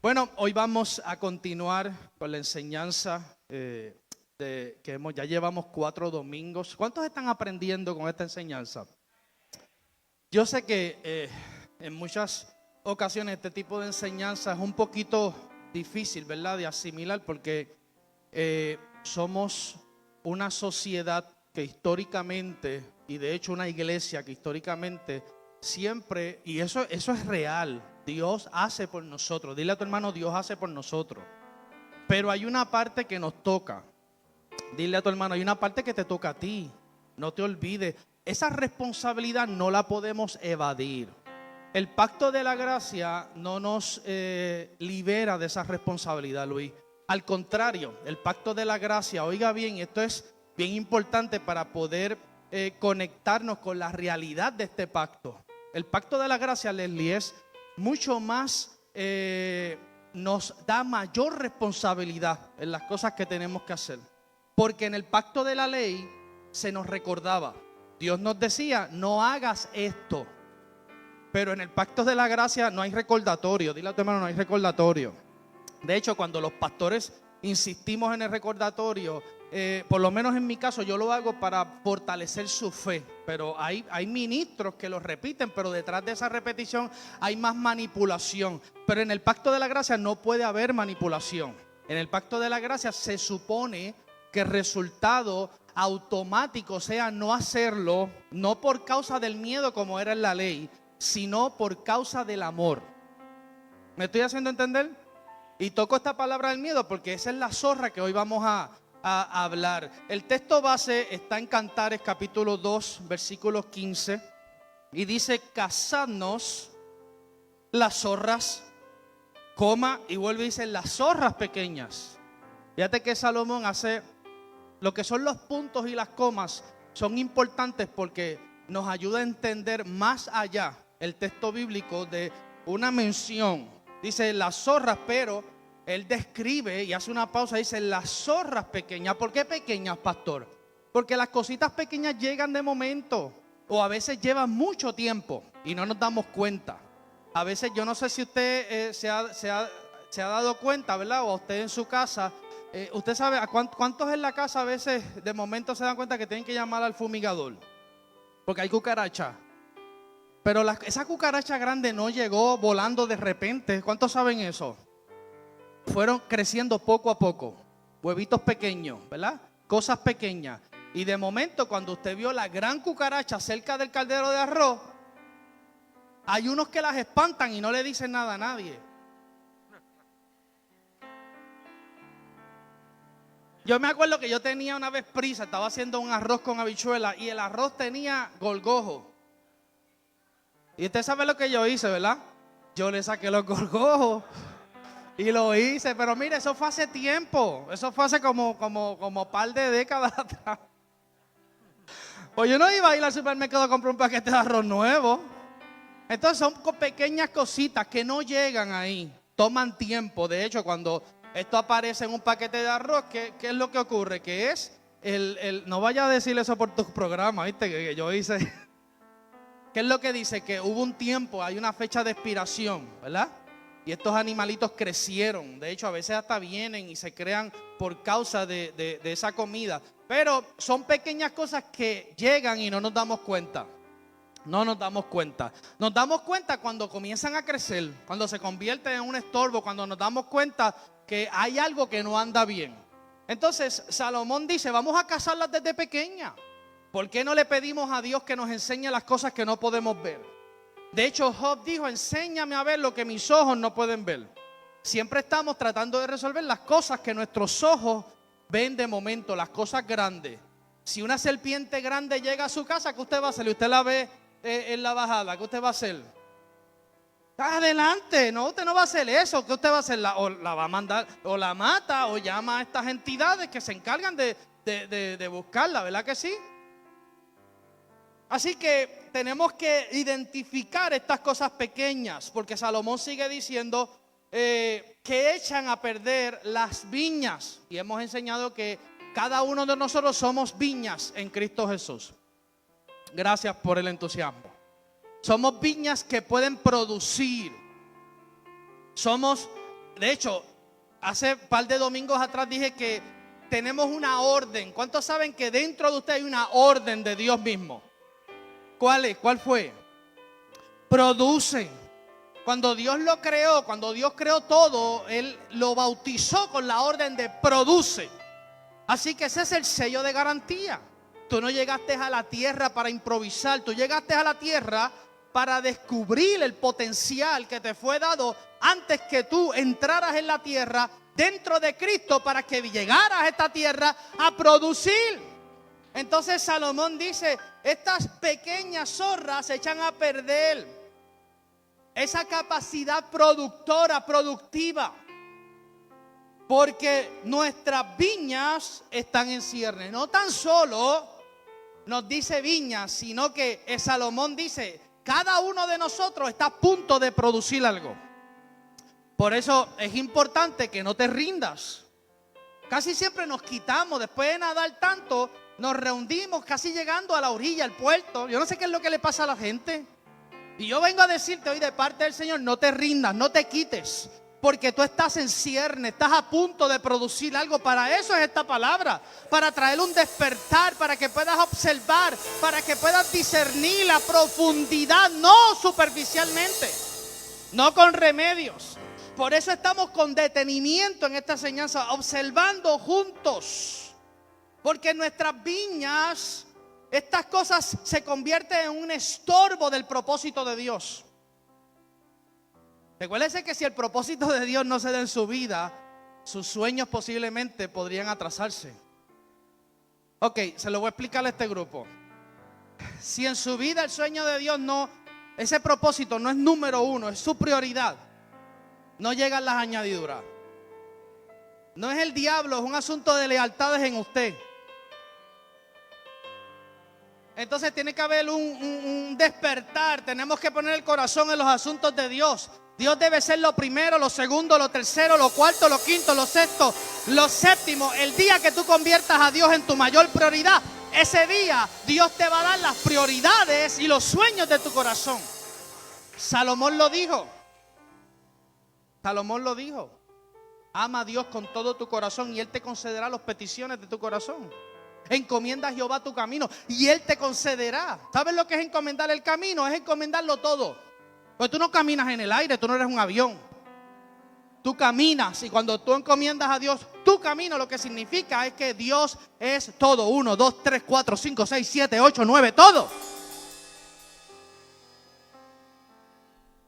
Bueno, hoy vamos a continuar con la enseñanza ya llevamos 4 domingos. ¿Cuántos están aprendiendo con esta enseñanza? Yo sé que en muchas ocasiones este tipo de enseñanza es un poquito difícil, ¿verdad?, de asimilar, porque somos una sociedad que históricamente, y de hecho una iglesia que históricamente siempre, y eso es real, Dios hace por nosotros. Dile a tu hermano, Dios hace por nosotros. Pero hay una parte que nos toca. Dile a tu hermano, hay una parte que te toca a ti. No te olvides. Esa responsabilidad no la podemos evadir. El pacto de la gracia no nos libera de esa responsabilidad, Luis. Al contrario, el pacto de la gracia, oiga bien, esto es bien importante para poder conectarnos con la realidad de este pacto. El pacto de la gracia, Leslie, es mucho más, nos da mayor responsabilidad en las cosas que tenemos que hacer. Porque en el pacto de la ley se nos recordaba, Dios nos decía, no hagas esto. Pero en el pacto de la gracia no hay recordatorio. Dile a tu hermano, no hay recordatorio. De hecho, cuando los pastores insistimos en el recordatorio, por lo menos en mi caso, yo lo hago para fortalecer su fe. Pero hay ministros que lo repiten, pero detrás de esa repetición hay más manipulación. Pero en el pacto de la gracia no puede haber manipulación. En el pacto de la gracia se supone que el resultado automático sea no hacerlo, no por causa del miedo como era en la ley, sino por causa del amor. ¿Me estoy haciendo entender? Y toco esta palabra del miedo porque esa es la zorra que hoy vamos a hablar. El texto base está en Cantares capítulo 2 versículos 15 y dice: cazadnos las zorras, y vuelve y dice las zorras pequeñas. Fíjate que Salomón hace lo que son los puntos y las comas, son importantes porque nos ayuda a entender más allá el texto bíblico de una mención. Dice las zorras, pero él describe y hace una pausa, dice las zorras pequeñas. ¿Por qué pequeñas, pastor? Porque las cositas pequeñas llegan de momento, o a veces llevan mucho tiempo y no nos damos cuenta. A veces, yo no sé si usted se ha dado cuenta, ¿verdad? O a usted en su casa, usted sabe a cuántos en la casa a veces de momento se dan cuenta que tienen que llamar al fumigador porque hay cucaracha. Pero esa cucaracha grande no llegó volando de repente. ¿Cuántos saben eso? Fueron creciendo poco a poco. Huevitos pequeños, ¿verdad? Cosas pequeñas. Y de momento, cuando usted vio la gran cucaracha cerca del caldero de arroz, hay unos que las espantan y no le dicen nada a nadie. Yo me acuerdo que yo tenía una vez prisa, estaba haciendo un arroz con habichuela y el arroz tenía gorgojo. Y usted sabe lo que yo hice, ¿verdad? Yo le saqué los gorgojos y lo hice, pero mire, eso fue hace tiempo. Eso fue hace como par de décadas atrás. Pues yo no iba a ir al supermercado a comprar un paquete de arroz nuevo. Entonces son pequeñas cositas que no llegan ahí, toman tiempo. De hecho, cuando esto aparece en un paquete de arroz, ¿qué es lo que ocurre? Que es no vaya a decir eso por tus programas, ¿viste? Que yo hice. ¿Qué es lo que dice? Que hubo un tiempo, hay una fecha de expiración, ¿verdad? Y estos animalitos crecieron. De hecho, a veces hasta vienen y se crean por causa de esa comida. Pero son pequeñas cosas que llegan y no nos damos cuenta. No nos damos cuenta. Nos damos cuenta cuando comienzan a crecer, cuando se convierten en un estorbo, cuando nos damos cuenta que hay algo que no anda bien. Entonces Salomón dice, vamos a cazarlas desde pequeña. ¿Por qué no le pedimos a Dios que nos enseñe las cosas que no podemos ver? De hecho, Job dijo, enséñame a ver lo que mis ojos no pueden ver. Siempre estamos tratando de resolver las cosas que nuestros ojos ven de momento, las cosas grandes. Si una serpiente grande llega a su casa, ¿qué usted va a hacer? Y usted la ve en la bajada, ¿qué usted va a hacer? Adelante, no, usted no va a hacer eso. ¿Qué usted va a hacer? O la va a mandar, o la mata, o llama a estas entidades que se encargan de buscarla, ¿verdad que sí? Así que tenemos que identificar estas cosas pequeñas, porque Salomón sigue diciendo que echan a perder las viñas. Y hemos enseñado que cada uno de nosotros somos viñas en Cristo Jesús. Gracias por el entusiasmo. Somos viñas que pueden producir. De hecho, hace un par de domingos atrás dije que tenemos una orden. ¿Cuántos saben que dentro de usted hay una orden de Dios mismo? ¿Cuál es? ¿Cuál fue? Produce. Cuando Dios lo creó, cuando Dios creó todo, Él lo bautizó con la orden de produce. Así que ese es el sello de garantía. Tú no llegaste a la tierra para improvisar, tú llegaste a la tierra para descubrir el potencial que te fue dado antes que tú entraras en la tierra dentro de Cristo para que llegaras a esta tierra a producir. Entonces Salomón dice, estas pequeñas zorras se echan a perder esa capacidad productora, productiva, porque nuestras viñas están en ciernes. No tan solo nos dice viñas, sino que Salomón dice, cada uno de nosotros está a punto de producir algo. Por eso es importante que no te rindas. Casi siempre nos quitamos, después de nadar tanto, nos reunimos casi llegando a la orilla, al puerto. Yo no sé qué es lo que le pasa a la gente. Y yo vengo a decirte hoy de parte del Señor, no te rindas, no te quites, porque tú estás en cierne, estás a punto de producir algo. Para eso es esta palabra, para traer un despertar, para que puedas observar, para que puedas discernir la profundidad, no superficialmente, no con remedios. Por eso estamos con detenimiento en esta enseñanza, observando juntos, porque nuestras viñas, estas cosas se convierten en un estorbo del propósito de Dios. Recuérdese que si el propósito de Dios no se da en su vida, sus sueños posiblemente podrían atrasarse. Ok, se lo voy a explicar a este grupo. Si en su vida el sueño de Dios no, ese propósito no es número uno, es su prioridad, no llegan las añadiduras. No es el diablo, es un asunto de lealtades en usted. Entonces tiene que haber un despertar. Tenemos que poner el corazón en los asuntos de Dios. Dios debe ser lo primero, lo segundo, lo tercero, lo cuarto, lo quinto, lo sexto, lo séptimo. El día que tú conviertas a Dios en tu mayor prioridad, ese día Dios te va a dar las prioridades y los sueños de tu corazón. Salomón lo dijo. Salomón lo dijo. Ama a Dios con todo tu corazón y Él te concederá las peticiones de tu corazón. Encomienda a Jehová tu camino y Él te concederá. ¿Sabes lo que es encomendar el camino? Es encomendarlo todo. Porque tú no caminas en el aire, tú no eres un avión. Tú caminas y cuando tú encomiendas a Dios tu camino, lo que significa es que Dios es todo. 1, 2, 3, 4, 5, 6, 7, 8, 9, todo.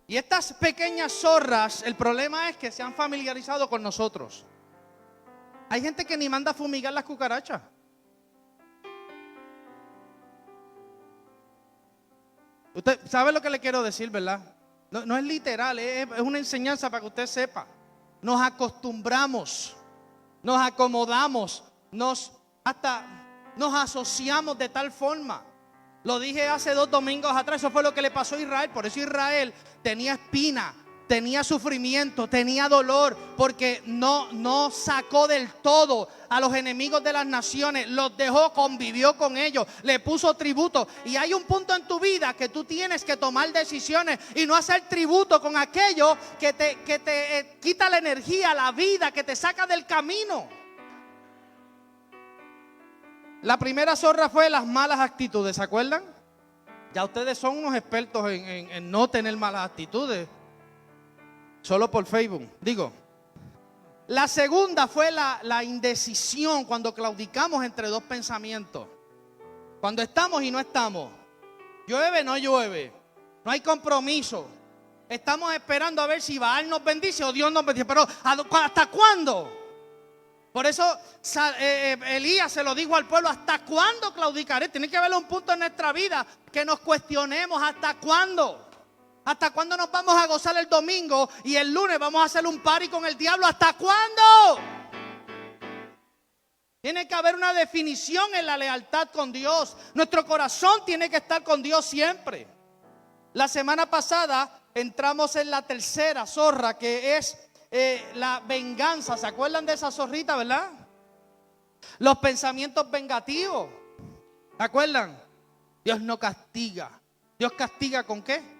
Y estas pequeñas zorras, el problema es que se han familiarizado con nosotros. Hay gente que ni manda a fumigar las cucarachas. Usted sabe lo que le quiero decir, ¿verdad? No es literal, es una enseñanza para que usted sepa. Nos acostumbramos, nos acomodamos, hasta nos asociamos de tal forma. Lo dije hace 2 domingos atrás, eso fue lo que le pasó a Israel. Por eso Israel tenía espina, tenía sufrimiento, tenía dolor, porque no sacó del todo a los enemigos de las naciones, los dejó, convivió con ellos, le puso tributo. Y hay un punto en tu vida que tú tienes que tomar decisiones y no hacer tributo con aquello que te quita la energía, la vida, que te saca del camino. La primera zorra fue las malas actitudes, ¿se acuerdan? Ya ustedes son unos expertos en no tener malas actitudes. Solo por Facebook, digo. La segunda fue la indecisión, cuando claudicamos entre dos pensamientos. Cuando estamos y no estamos. Llueve, no llueve. No hay compromiso. Estamos esperando a ver si Baal nos bendice o Dios nos bendice. Pero ¿hasta cuándo? Por eso Elías se lo dijo al pueblo: ¿hasta cuándo claudicaré? Tiene que haber un punto en nuestra vida que nos cuestionemos: ¿hasta cuándo? ¿Hasta cuándo nos vamos a gozar el domingo y el lunes vamos a hacer un party con el diablo? ¿Hasta cuándo? Tiene que haber una definición en la lealtad con Dios. Nuestro corazón tiene que estar con Dios siempre. La semana pasada entramos en la tercera zorra, que es la venganza. ¿Se acuerdan de esa zorrita, verdad? Los pensamientos vengativos. ¿Se acuerdan? Dios no castiga. ¿Dios castiga con qué?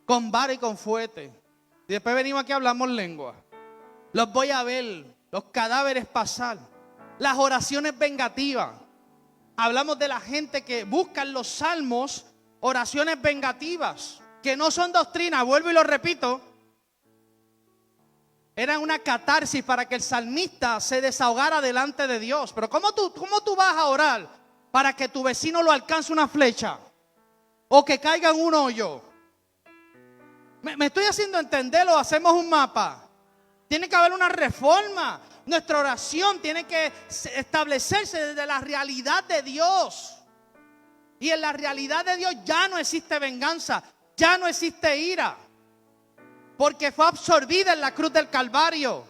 Con vara y con fuete. Y después venimos aquí y hablamos lengua. Los voy a ver, los cadáveres pasar, las oraciones vengativas. Hablamos de la gente que busca en los salmos oraciones vengativas, que no son doctrina, vuelvo y lo repito. Era una catarsis para que el salmista se desahogara delante de Dios. Pero ¿cómo tú vas a orar para que tu vecino lo alcance una flecha? O que caiga en un hoyo. ¿Me estoy haciendo entender o hacemos un mapa? Tiene que haber una reforma. Nuestra oración tiene que establecerse desde la realidad de Dios. Y en la realidad de Dios ya no existe venganza, ya no existe ira. Porque fue absorbida en la cruz del Calvario.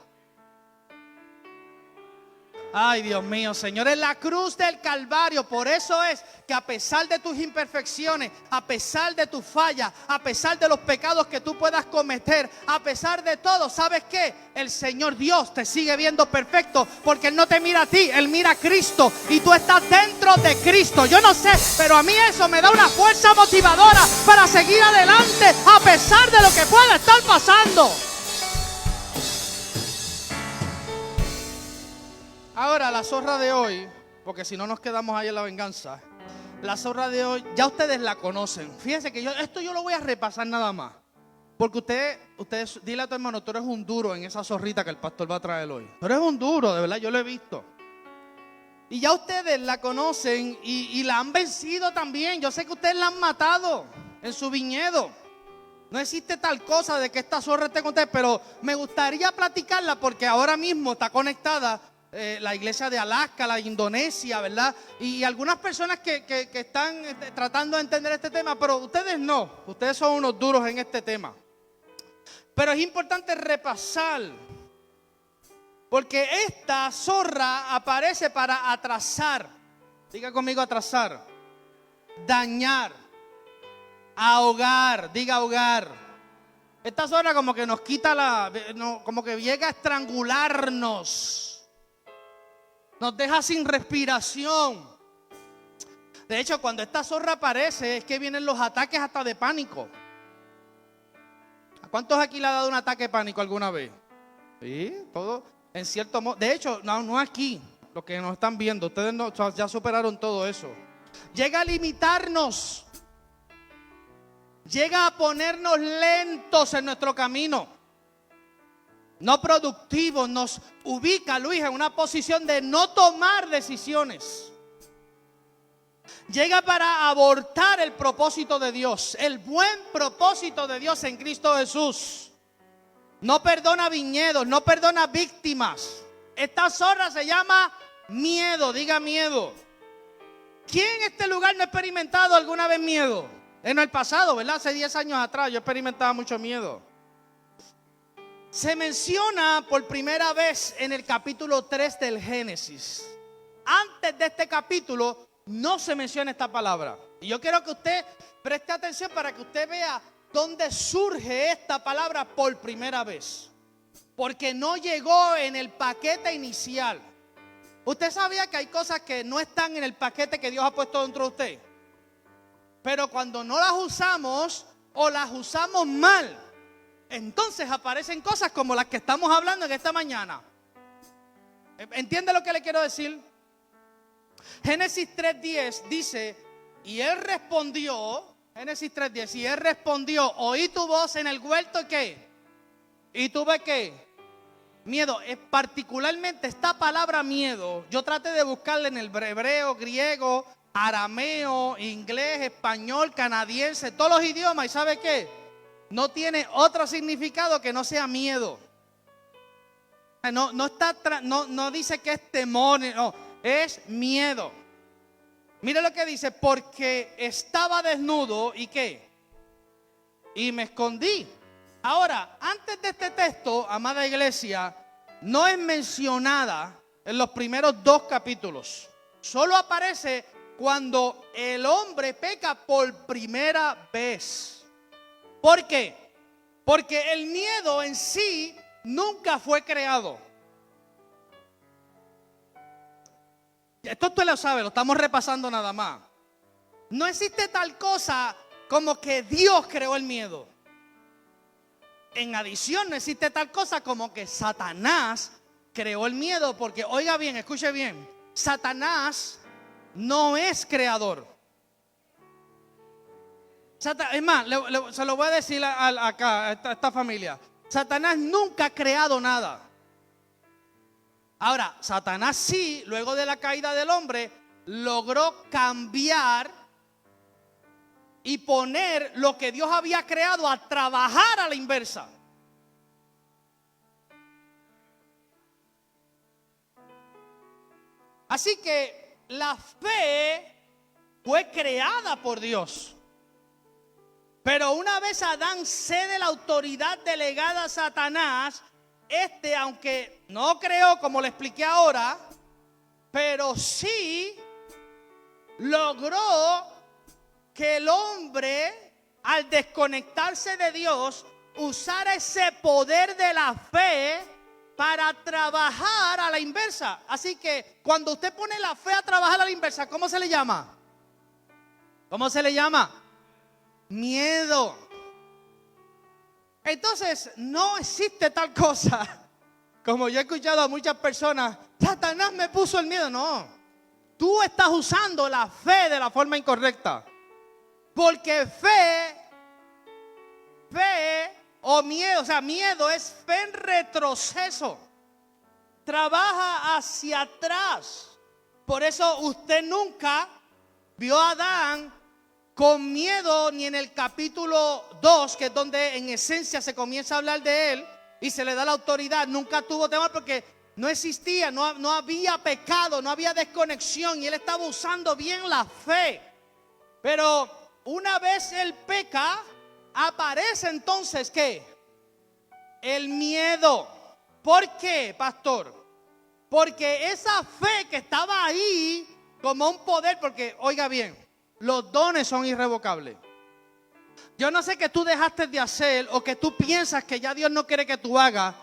Ay, Dios mío, Señor, en la cruz del Calvario. Por eso es que a pesar de tus imperfecciones, a pesar de tus fallas, a pesar de los pecados que tú puedas cometer, a pesar de todo, ¿sabes qué? El Señor Dios te sigue viendo perfecto, porque Él no te mira a ti, Él mira a Cristo, y tú estás dentro de Cristo. Yo no sé, pero a mí eso me da una fuerza motivadora para seguir adelante a pesar de lo que pueda estar pasando. Ahora la zorra de hoy, porque si no nos quedamos ahí en la venganza. La zorra de hoy, ya ustedes la conocen. Fíjense que esto yo lo voy a repasar nada más. Porque ustedes, dile a tu hermano, tú eres un duro en esa zorrita que el pastor va a traer hoy. Tú eres un duro, de verdad, yo lo he visto. Y ya ustedes la conocen y la han vencido también. Yo sé que ustedes la han matado en su viñedo. No existe tal cosa de que esta zorra esté con ustedes, pero me gustaría platicarla porque ahora mismo está conectada la iglesia de Alaska, la Indonesia, ¿verdad? Y algunas personas que están tratando de entender este tema, pero ustedes no, ustedes son unos duros en este tema. Pero es importante repasar, porque esta zorra aparece para atrasar, diga conmigo atrasar, dañar, ahogar, diga ahogar. Esta zorra como que nos quita como que llega a estrangularnos. Nos deja sin respiración. De hecho, cuando esta zorra aparece es que vienen los ataques hasta de pánico. ¿A cuántos aquí le ha dado un ataque de pánico alguna vez? Sí, todo en cierto modo. De hecho, no aquí, los que nos están viendo, ustedes ya superaron todo eso. Llega a limitarnos. Llega a ponernos lentos en nuestro camino. No productivos, nos ubica, Luis, en una posición de no tomar decisiones. Llega para abortar el propósito de Dios, el buen propósito de Dios en Cristo Jesús. No perdona viñedos, no perdona víctimas. Esta zorra se llama miedo, diga miedo. ¿Quién en este lugar no ha experimentado alguna vez miedo? En el pasado, ¿verdad? Hace 10 años atrás yo experimentaba mucho miedo. Se menciona por primera vez en el capítulo 3 del Génesis. Antes de este capítulo no se menciona esta palabra. Y yo quiero que usted preste atención para que usted vea dónde surge esta palabra por primera vez. Porque no llegó en el paquete inicial. ¿Usted sabía que hay cosas que no están en el paquete que Dios ha puesto dentro de usted? Pero cuando no las usamos o las usamos mal, entonces aparecen cosas como las que estamos hablando en esta mañana. ¿Entiende lo que le quiero decir? Génesis 3:10 dice, y él respondió, Génesis 3:10, y él respondió, oí tu voz en el huerto, ¿qué? ¿Y tuve qué? Miedo. Particularmente esta palabra miedo, yo traté de buscarla en el hebreo, griego, arameo, inglés, español, canadiense, todos los idiomas, ¿y sabe qué? No tiene otro significado que no sea miedo. No dice que es temor, no, es miedo. Mire lo que dice, porque estaba desnudo y ¿qué? Y me escondí. Ahora, antes de este texto, amada iglesia, no es mencionada en los primeros 2 capítulos. Solo aparece cuando el hombre peca por primera vez. ¿Por qué? Porque el miedo en sí nunca fue creado. Esto usted lo sabe, lo estamos repasando nada más. No existe tal cosa como que Dios creó el miedo. en adición no existe tal cosa como que Satanás creó el miedo, porque oiga bien, escuche bien, Satanás no es creador. Es más, se lo voy a decir acá a esta familia. Satanás nunca ha creado nada. Ahora, Satanás sí, luego de la caída del hombre, logró cambiar y poner lo que Dios había creado a trabajar a la inversa. Así que la fe fue creada por Dios. Pero una vez Adán cede la autoridad delegada a Satanás, aunque no creó como le expliqué ahora, pero sí logró que el hombre, al desconectarse de Dios, usara ese poder de la fe para trabajar a la inversa. Así que cuando usted pone la fe a trabajar a la inversa, ¿cómo se le llama? ¿Cómo se le llama? Miedo. Entonces no existe tal cosa como yo he escuchado a muchas personas: Satanás me puso el miedo. No, tú estás usando la fe de la forma incorrecta, porque fe o miedo, o sea, miedo es fe en retroceso, trabaja hacia atrás. Por eso usted nunca vio a Adán con miedo, ni en el capítulo 2, que es donde en esencia se comienza a hablar de él y se le da la autoridad. Nunca tuvo temor porque no existía, no había pecado, no había desconexión, y él estaba usando bien la fe. Pero una vez él peca, aparece entonces ¿qué? El miedo. ¿Por qué, pastor? Porque esa fe que estaba ahí como un poder, porque oiga bien, los dones son irrevocables. Yo no sé qué tú dejaste de hacer o que tú piensas que ya Dios no quiere que tú hagas,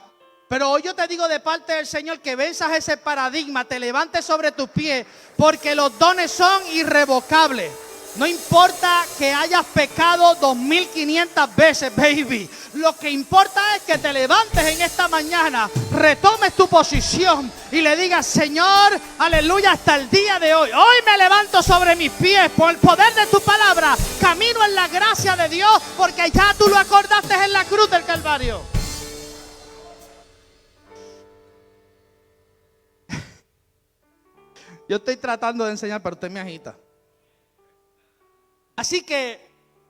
pero hoy yo te digo de parte del Señor que venzas ese paradigma, te levantes sobre tus pies, porque los dones son irrevocables. No importa que hayas pecado 2500 veces, baby. Lo que importa es que te levantes en esta mañana, retomes tu posición y le digas: Señor, aleluya, hasta el día de hoy. Hoy me levanto sobre mis pies por el poder de tu palabra. Camino en la gracia de Dios, porque ya tú lo acordaste en la cruz del Calvario. Yo estoy tratando de enseñar, pero usted me agita. Así que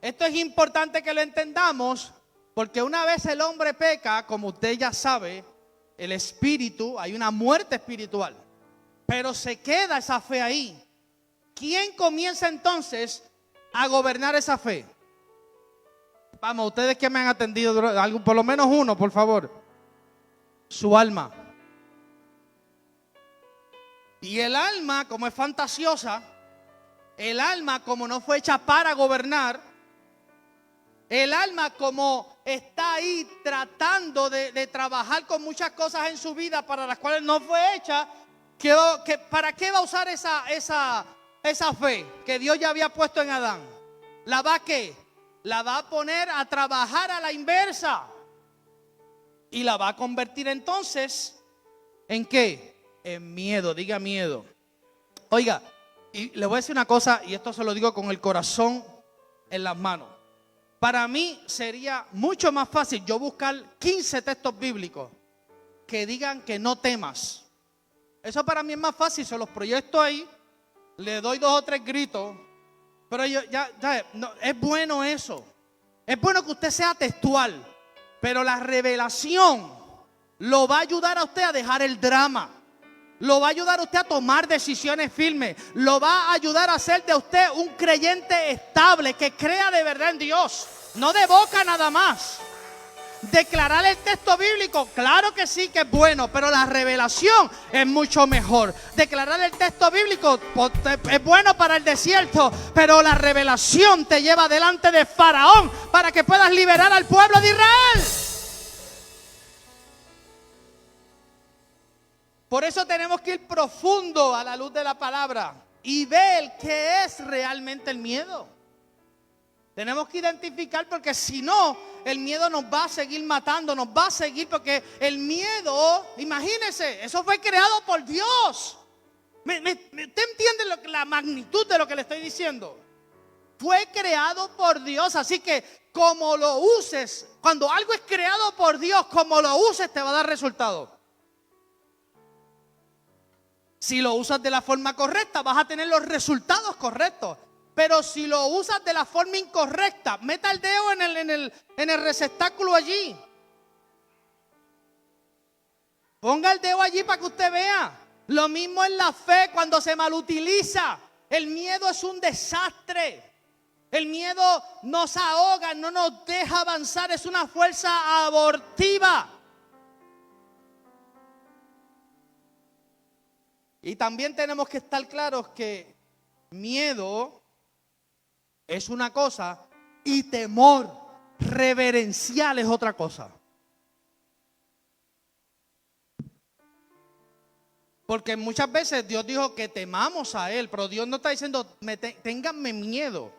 esto es importante que lo entendamos, porque una vez el hombre peca, como usted ya sabe, el espíritu, hay una muerte espiritual, pero se queda esa fe ahí. ¿Quién comienza entonces a gobernar esa fe? Vamos, ustedes que me han atendido, por lo menos uno, por favor. Su alma. Y el alma, como es fantasiosa, el alma, como no fue hecha para gobernar, el alma, como está ahí tratando de trabajar con muchas cosas en su vida para las cuales no fue hecha, ¿para qué va a usar esa fe que Dios ya había puesto en Adán? ¿La va a qué? La va a poner a trabajar a la inversa. Y la va a convertir entonces ¿en qué? En miedo. Diga miedo. Oiga, y le voy a decir una cosa, y esto se lo digo con el corazón en las manos. Para mí sería mucho más fácil yo buscar 15 textos bíblicos que digan que no temas. Eso para mí es más fácil, se los proyecto ahí, le doy 2 o 3 gritos, pero no, es bueno eso. Es bueno que usted sea textual, pero la revelación lo va a ayudar a usted a dejar el drama. Lo va a ayudar a usted a tomar decisiones firmes. Lo va a ayudar a hacer de usted un creyente estable, que crea de verdad en Dios. No de boca nada más. Declarar el texto bíblico, claro que sí que es bueno, pero la revelación es mucho mejor. Declarar el texto bíblico es bueno para el desierto, pero la revelación te lleva delante de Faraón para que puedas liberar al pueblo de Israel. Por eso tenemos que ir profundo a la luz de la palabra y ver qué es realmente el miedo. Tenemos que identificar, porque si no, el miedo nos va a seguir matando, nos va a seguir, porque el miedo, imagínense, eso fue creado por Dios. ¿Usted entiende la magnitud de lo que le estoy diciendo? Fue creado por Dios, así que como lo uses, cuando algo es creado por Dios, como lo uses te va a dar resultado. Si lo usas de la forma correcta, vas a tener los resultados correctos. Pero si lo usas de la forma incorrecta, meta el dedo en el receptáculo allí. Ponga el dedo allí para que usted vea. Lo mismo en la fe cuando se malutiliza. El miedo es un desastre. El miedo nos ahoga, no nos deja avanzar. Es una fuerza abortiva. Y también tenemos que estar claros que miedo es una cosa y temor reverencial es otra cosa. Porque muchas veces Dios dijo que temamos a Él, pero Dios no está diciendo ténganme miedo.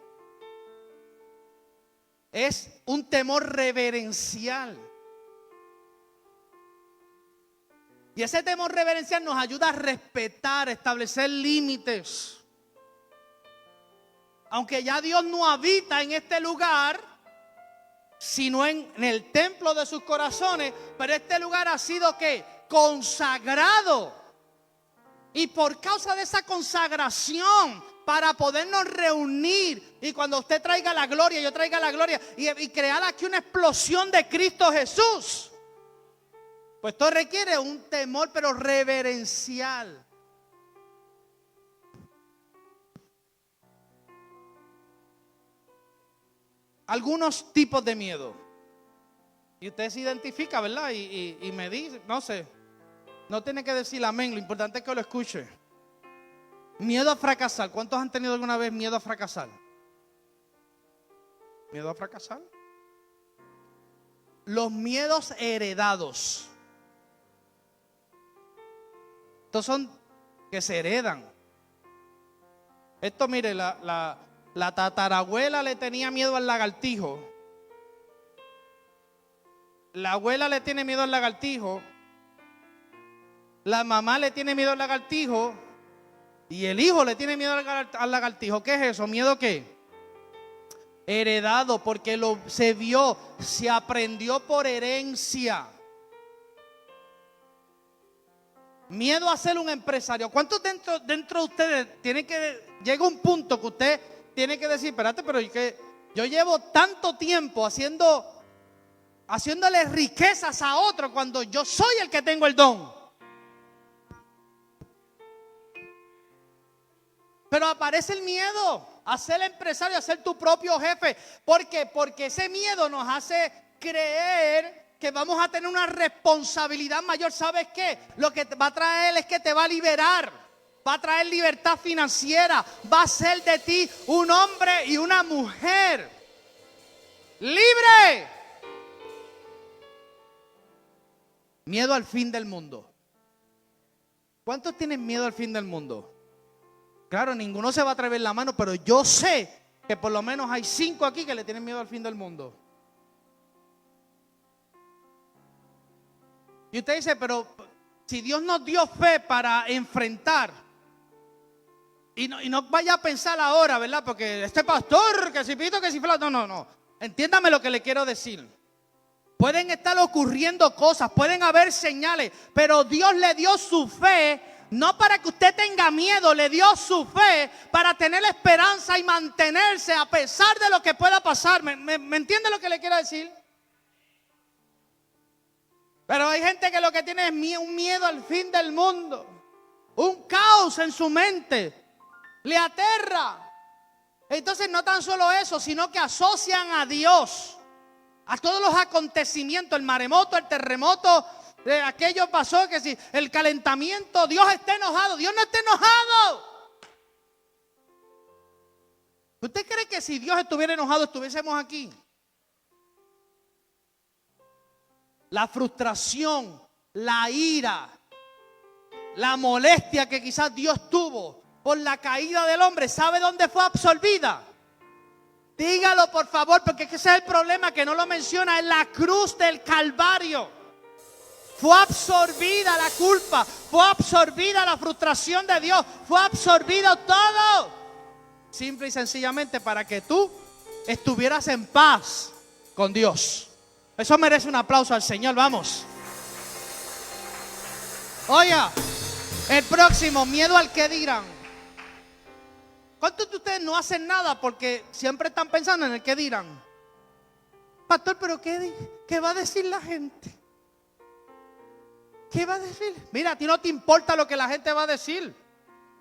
Es un temor reverencial. Y ese temor reverencial nos ayuda a respetar, a establecer límites. Aunque ya Dios no habita en este lugar, sino en el templo de sus corazones, pero este lugar ha sido ¿qué? Consagrado. Y por causa de esa consagración, para podernos reunir, y cuando usted traiga la gloria, yo traiga la gloria, y crear aquí una explosión de Cristo Jesús, pues esto requiere un temor, pero reverencial. Algunos tipos de miedo. Y usted se identifica, ¿verdad? Y me dice, no sé, no tiene que decir amén, lo importante es que lo escuche. Miedo a fracasar. ¿Cuántos han tenido alguna vez miedo a fracasar? ¿Miedo a fracasar? Los miedos heredados. Estos son que se heredan. Esto, mire, la tatarabuela le tenía miedo al lagartijo. La abuela le tiene miedo al lagartijo. La mamá le tiene miedo al lagartijo. Y el hijo le tiene miedo al lagartijo. ¿Qué es eso? ¿Miedo qué? Heredado, porque se vio, se aprendió por herencia. Miedo a ser un empresario. ¿Cuántos dentro de ustedes llega un punto que usted tiene que decir, espérate, pero yo llevo tanto tiempo haciéndole riquezas a otro cuando yo soy el que tengo el don? Pero aparece el miedo a ser empresario, a ser tu propio jefe. ¿Por qué? Porque ese miedo nos hace creer que vamos a tener una responsabilidad mayor. ¿Sabes qué? Lo que va a traer es que te va a liberar. Va a traer libertad financiera. Va a hacer de ti un hombre y una mujer libre. Miedo al fin del mundo. ¿Cuántos tienen miedo al fin del mundo? Claro, ninguno se va a atrever la mano, pero yo sé que por lo menos hay 5 aquí que le tienen miedo al fin del mundo. Y usted dice, pero si Dios nos dio fe para enfrentar, y no vaya a pensar ahora, ¿verdad? Porque este pastor, que si pito, que si flato, no. Entiéndame lo que le quiero decir. Pueden estar ocurriendo cosas, pueden haber señales, pero Dios le dio su fe. No para que usted tenga miedo, le dio su fe para tener esperanza y mantenerse a pesar de lo que pueda pasar. ¿Me entiende lo que le quiero decir? Pero hay gente que lo que tiene es un miedo al fin del mundo. Un caos en su mente. Le aterra. Entonces no tan solo eso, sino que asocian a Dios a todos los acontecimientos, el maremoto, el terremoto. Aquello pasó, que si el calentamiento, Dios está enojado. Dios no está enojado. ¿Usted cree que si Dios estuviera enojado estuviésemos aquí? La frustración, la ira, la molestia que quizás Dios tuvo por la caída del hombre, ¿sabe dónde fue absorbida? Dígalo, por favor, porque ese es el problema, que no lo menciona. En la cruz del Calvario fue absorbida la culpa, fue absorbida la frustración de Dios, fue absorbido todo. Simple y sencillamente para que tú estuvieras en paz con Dios. Eso merece un aplauso al Señor, vamos. Oiga, el próximo, miedo al que dirán. ¿Cuántos de ustedes no hacen nada porque siempre están pensando en el que dirán? Pastor, pero ¿qué va a decir la gente? ¿Qué va a decir? Mira, a ti no te importa lo que la gente va a decir.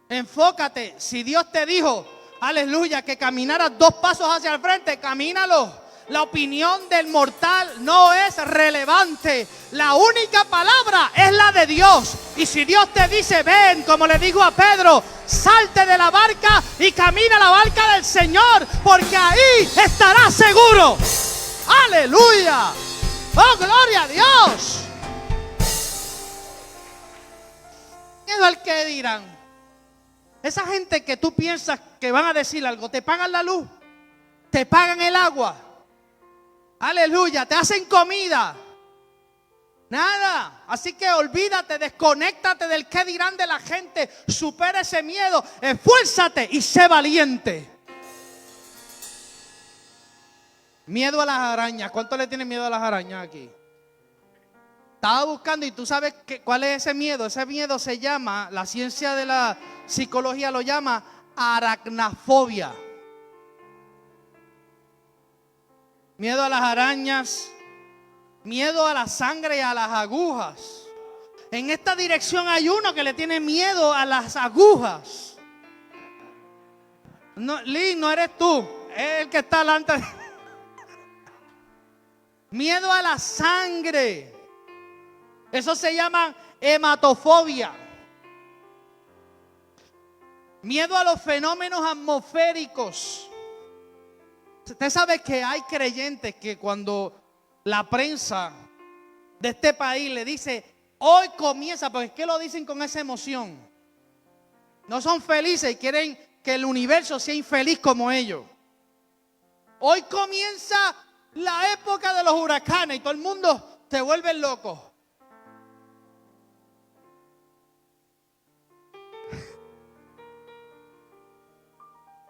Enfócate. Si Dios te dijo, aleluya, que caminaras 2 pasos hacia el frente, camínalo. La opinión del mortal no es relevante. La única palabra es la de Dios. Y si Dios te dice, ven, como le dijo a Pedro, salte de la barca y camina a la barca del Señor, porque ahí estarás seguro. Aleluya. Oh, gloria a Dios. Miedo al que dirán. Esa gente que tú piensas que van a decir algo, te pagan la luz, te pagan el agua, aleluya, te hacen comida, nada. Así que olvídate, desconéctate del qué dirán de la gente, supera ese miedo, esfuérzate y sé valiente. Miedo a las arañas. ¿Cuánto le tienen miedo a las arañas aquí? Estaba buscando y tú sabes cuál es ese miedo. Ese miedo se llama, la ciencia de la psicología lo llama aracnafobia. Miedo a las arañas, miedo a la sangre y a las agujas. En esta dirección hay uno que le tiene miedo a las agujas. No, Lee, no eres tú, es el que está delante. Miedo a la sangre. Eso se llama hematofobia. Miedo a los fenómenos atmosféricos. Usted sabe que hay creyentes que cuando la prensa de este país le dice, hoy comienza, porque es que lo dicen con esa emoción. No son felices y quieren que el universo sea infeliz como ellos. Hoy comienza la época de los huracanes y todo el mundo se vuelve loco.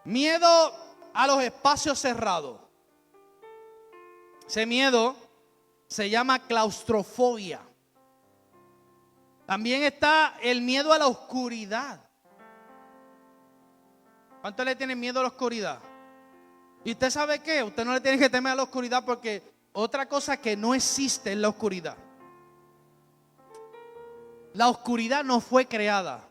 Miedo a los espacios cerrados. Ese miedo se llama claustrofobia. También está el miedo a la oscuridad. ¿Cuánto le tienen miedo a la oscuridad? ¿Y usted sabe qué? Usted no le tiene que temer a la oscuridad, porque otra cosa que no existe es la oscuridad. La oscuridad no fue creada.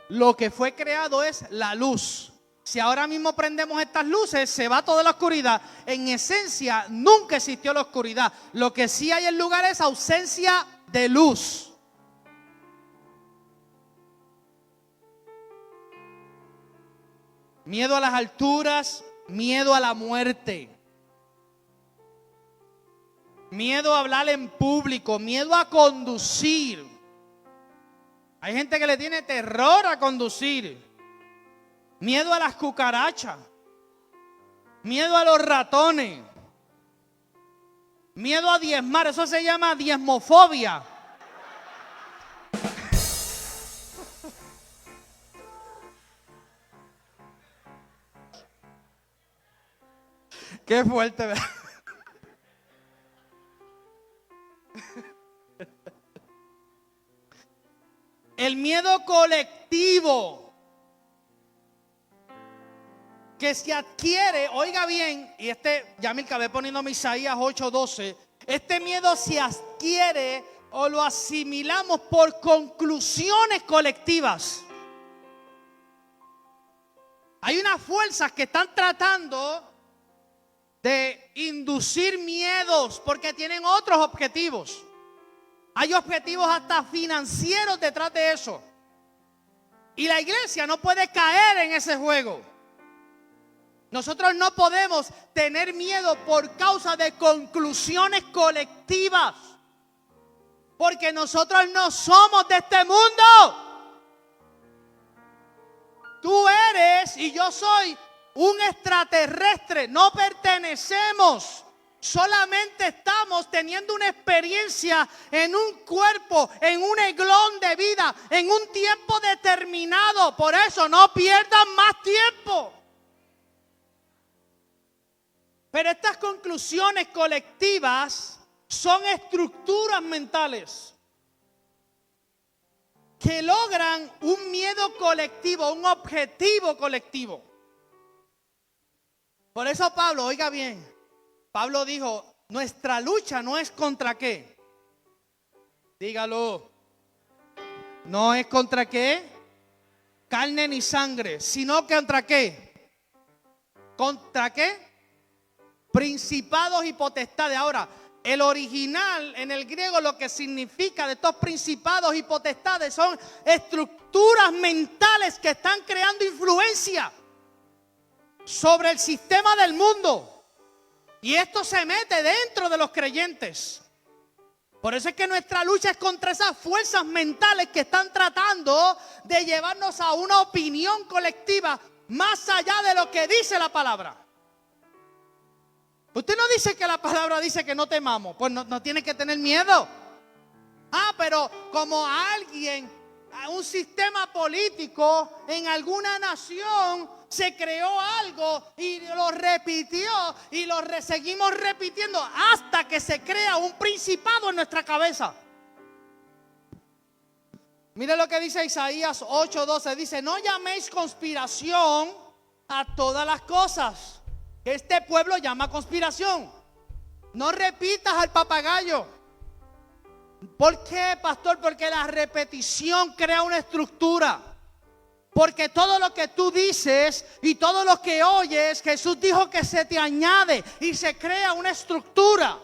Lo que fue creado es la luz. Si ahora mismo prendemos estas luces, se va toda la oscuridad. En esencia, nunca existió la oscuridad. Lo que sí hay en lugar es ausencia de luz. Miedo a las alturas, miedo a la muerte. Miedo a hablar en público, miedo a conducir. Hay gente que le tiene terror a conducir. Miedo a las cucarachas. Miedo a los ratones. Miedo a diezmar. Eso se llama diezmofobia. Qué fuerte, ¿verdad? El miedo colectivo que se adquiere, oiga bien, y Yamil, acabé poniéndome Isaías 8:12, este miedo se adquiere o lo asimilamos por conclusiones colectivas. Hay unas fuerzas que están tratando de inducir miedos porque tienen otros objetivos. Hay objetivos hasta financieros detrás de eso. Y la iglesia no puede caer en ese juego. Nosotros no podemos tener miedo por causa de conclusiones colectivas. Porque nosotros no somos de este mundo. Tú eres y yo soy un extraterrestre, no pertenecemos. Solamente estamos teniendo una experiencia en un cuerpo, en un eglón de vida, en un tiempo determinado. Por eso no pierdan más tiempo. Pero estas conclusiones colectivas son estructuras mentales que logran un miedo colectivo, un objetivo colectivo. Por eso Pablo, oiga bien, Pablo dijo, nuestra lucha no es contra qué. Dígalo. No es contra qué, carne ni sangre, sino que contra qué. ¿Contra qué? Principados y potestades. Ahora, el original en el griego lo que significa de estos principados y potestades son estructuras mentales que están creando influencia sobre el sistema del mundo. Y esto se mete dentro de los creyentes. Por eso es que nuestra lucha es contra esas fuerzas mentales que están tratando de llevarnos a una opinión colectiva más allá de lo que dice la palabra. Usted no dice que la palabra dice que no temamos, pues no tiene que tener miedo. Pero como alguien, un sistema político en alguna nación se creó algo y lo repitió y lo seguimos repitiendo hasta que se crea un principado en nuestra cabeza. Mire lo que dice Isaías 8:12, dice, no llaméis conspiración a todas las cosas que este pueblo llama conspiración. No repitas al papagayo. ¿Por qué, pastor? Porque la repetición crea una estructura. Porque todo lo que tú dices y todo lo que oyes, Jesús dijo que se te añade y se crea una estructura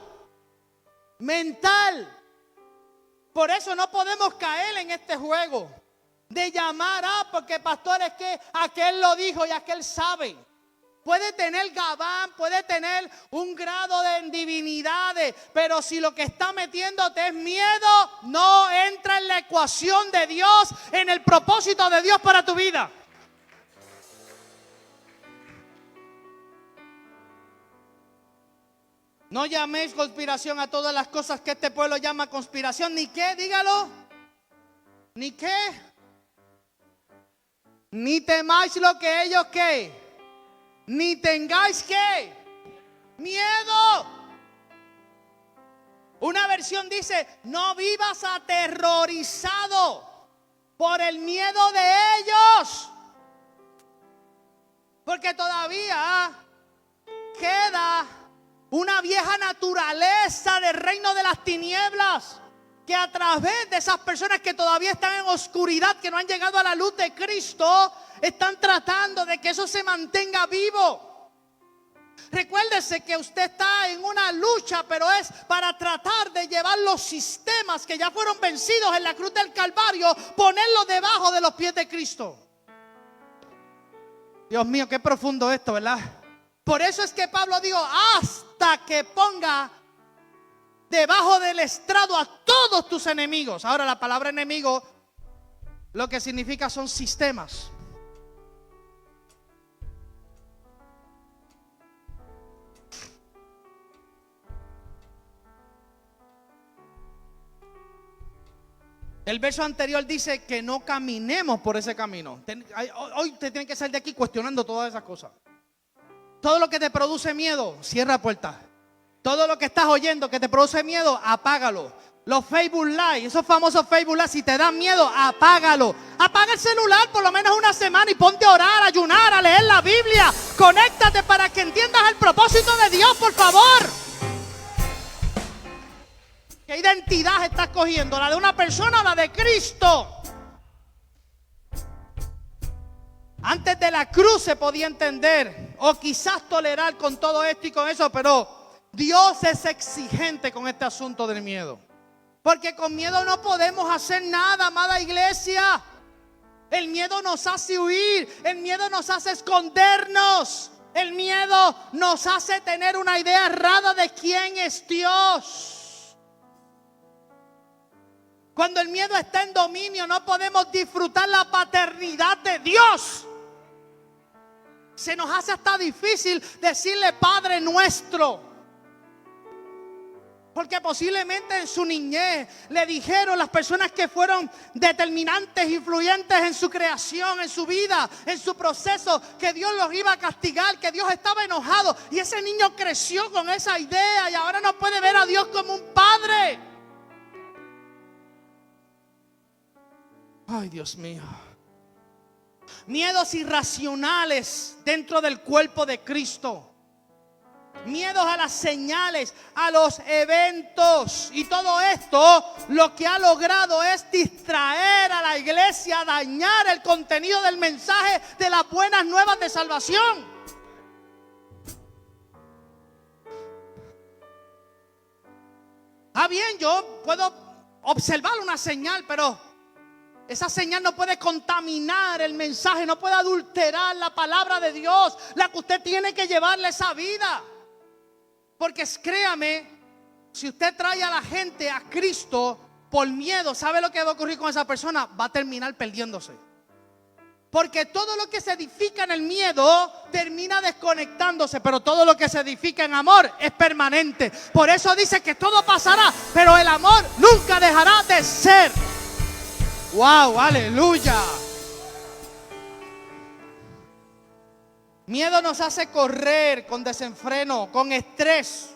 mental. Por eso no podemos caer en este juego de llamar, porque pastor, es que aquel lo dijo y aquel sabe. Puede tener gabán, puede tener un grado de divinidades, pero si lo que está metiéndote es miedo, no entra en la ecuación de Dios, en el propósito de Dios para tu vida. No llaméis conspiración a todas las cosas que este pueblo llama conspiración. ¿Ni qué? Dígalo. ¿Ni qué? Ni temáis lo que ellos ¿qué? Ni tengáis ¿qué? Miedo. Una versión dice, no vivas aterrorizado por el miedo de ellos. Porque todavía queda una vieja naturaleza del reino de las tinieblas, que a través de esas personas que todavía están en oscuridad, que no han llegado a la luz de Cristo, están tratando de que eso se mantenga vivo. Recuérdese que usted está en una lucha, pero es para tratar de llevar los sistemas que ya fueron vencidos en la cruz del Calvario, ponerlos debajo de los pies de Cristo. Dios mío, qué profundo esto, ¿verdad? Por eso es que Pablo dijo, hasta que ponga debajo del estrado a todos tus enemigos. Ahora, la palabra enemigo lo que significa son sistemas. El verso anterior dice que no caminemos por ese camino. Hoy te tienes que salir de aquí cuestionando todas esas cosas. Todo lo que te produce miedo, cierra puertas. Todo lo que estás oyendo que te produce miedo, apágalo. Los Facebook Live, esos famosos Facebook Live, si te dan miedo, apágalo. Apaga el celular por lo menos una semana y ponte a orar, a ayunar, a leer la Biblia. Conéctate para que entiendas el propósito de Dios, por favor. ¿Qué identidad estás cogiendo? ¿La de una persona o la de Cristo? Antes de la cruz se podía entender o quizás tolerar con todo esto y con eso, pero Dios es exigente con este asunto del miedo. Porque con miedo no podemos hacer nada, amada iglesia. El miedo nos hace huir, el miedo nos hace escondernos, el miedo nos hace tener una idea errada de quién es Dios. Cuando el miedo está en dominio, no podemos disfrutar la paternidad de Dios. Se nos hace hasta difícil decirle Padre nuestro. Porque posiblemente en su niñez le dijeron las personas que fueron determinantes, influyentes en su creación, en su vida, en su proceso, que Dios los iba a castigar, que Dios estaba enojado. Y ese niño creció con esa idea y ahora no puede ver a Dios como un padre. Ay, Dios mío. Miedos irracionales dentro del cuerpo de Cristo. Miedos a las señales, a los eventos. Y todo esto lo que ha logrado es distraer a la iglesia, dañar el contenido del mensaje de las buenas nuevas de salvación. Bien, yo puedo observar una señal, pero esa señal no puede contaminar el mensaje, no puede adulterar la palabra de Dios, la que usted tiene que llevarle esa vida. Porque créame, si usted trae a la gente a Cristo por miedo, ¿sabe lo que va a ocurrir con esa persona? Va a terminar perdiéndose. Porque todo lo que se edifica en el miedo termina desconectándose, pero todo lo que se edifica en amor es permanente. Por eso dice que todo pasará, pero el amor nunca dejará de ser. ¡Wow! ¡Aleluya! Miedo nos hace correr con desenfreno, con estrés.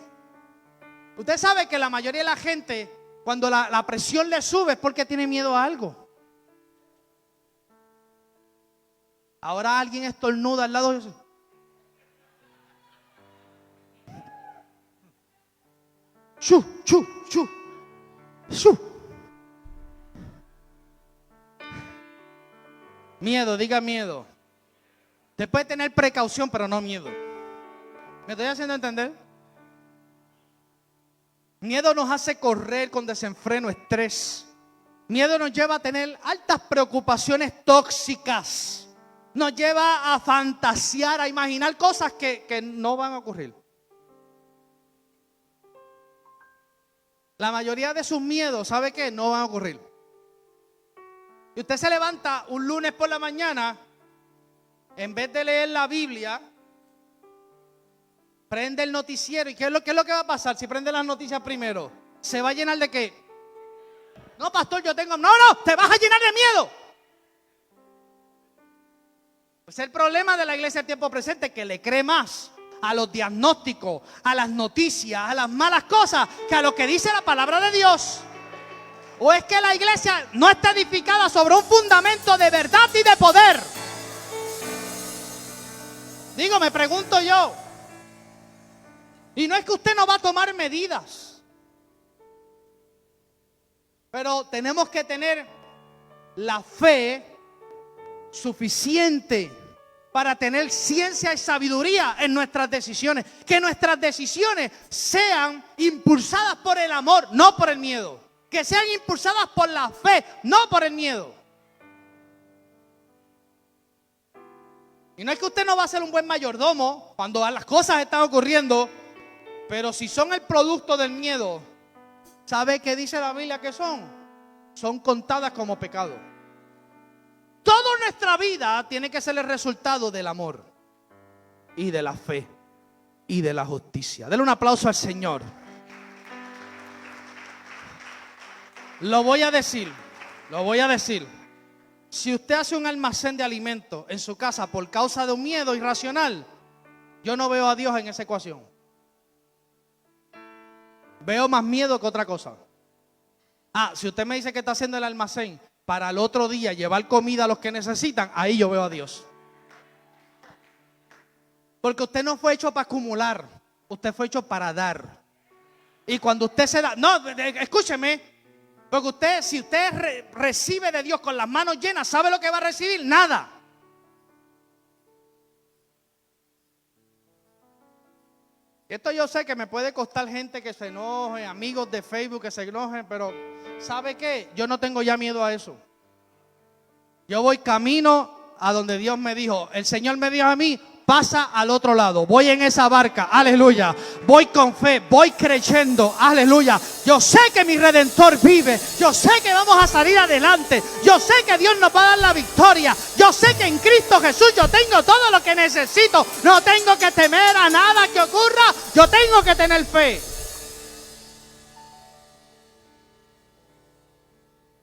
Usted sabe que la mayoría de la gente, cuando la presión le sube, es porque tiene miedo a algo. Ahora alguien estornuda al lado de eso. ¡Chu, chu, chu! ¡Chu! Miedo, diga miedo. Usted puede tener precaución, pero no miedo. ¿Me estoy haciendo entender? Miedo nos hace correr con desenfreno, estrés. Miedo nos lleva a tener altas preocupaciones tóxicas. Nos lleva a fantasear, a imaginar cosas que no van a ocurrir. La mayoría de sus miedos, ¿sabe qué? No van a ocurrir. Y usted se levanta un lunes por la mañana, en vez de leer la Biblia, prende el noticiero. ¿Y qué es lo que va a pasar si prende las noticias primero? ¿Se va a llenar de qué? No, pastor, yo tengo... No, te vas a llenar de miedo. Es el problema de la iglesia del tiempo presente, que le cree más a los diagnósticos, a las noticias, a las malas cosas, que a lo que dice la palabra de Dios. ¿O es que la iglesia no está edificada sobre un fundamento de verdad y de poder? Digo, me pregunto yo. Y no es que usted no va a tomar medidas, pero tenemos que tener la fe suficiente para tener ciencia y sabiduría en nuestras decisiones. Que nuestras decisiones sean impulsadas por el amor, no por el miedo. Que sean impulsadas por la fe, no por el miedo. Y no es que usted no va a ser un buen mayordomo cuando las cosas están ocurriendo, pero si son el producto del miedo, ¿sabe qué dice la Biblia que son? Son contadas como pecado. Toda nuestra vida tiene que ser el resultado del amor y de la fe y de la justicia. Denle un aplauso al Señor. Lo voy a decir. Si usted hace un almacén de alimentos en su casa por causa de un miedo irracional, yo no veo a Dios en esa ecuación. Veo más miedo que otra cosa. Si usted me dice que está haciendo el almacén para el otro día llevar comida a los que necesitan, ahí yo veo a Dios. Porque usted no fue hecho para acumular, usted fue hecho para dar. Y cuando usted se da, no, escúcheme, porque usted, si usted recibe de Dios con las manos llenas, ¿sabe lo que va a recibir? Nada. Esto yo sé que me puede costar gente que se enoje, amigos de Facebook que se enojen, pero ¿sabe qué? Yo no tengo ya miedo a eso. Yo voy camino a donde Dios me dijo. El Señor me dijo a mí, pasa al otro lado. Voy en esa barca, aleluya. Voy con fe, voy creyendo, aleluya. Yo sé que mi Redentor vive. Yo sé que vamos a salir adelante. Yo sé que Dios nos va a dar la victoria. Yo sé que en Cristo Jesús yo tengo todo lo que necesito. No tengo que temer a nada que ocurra. Yo tengo que tener fe.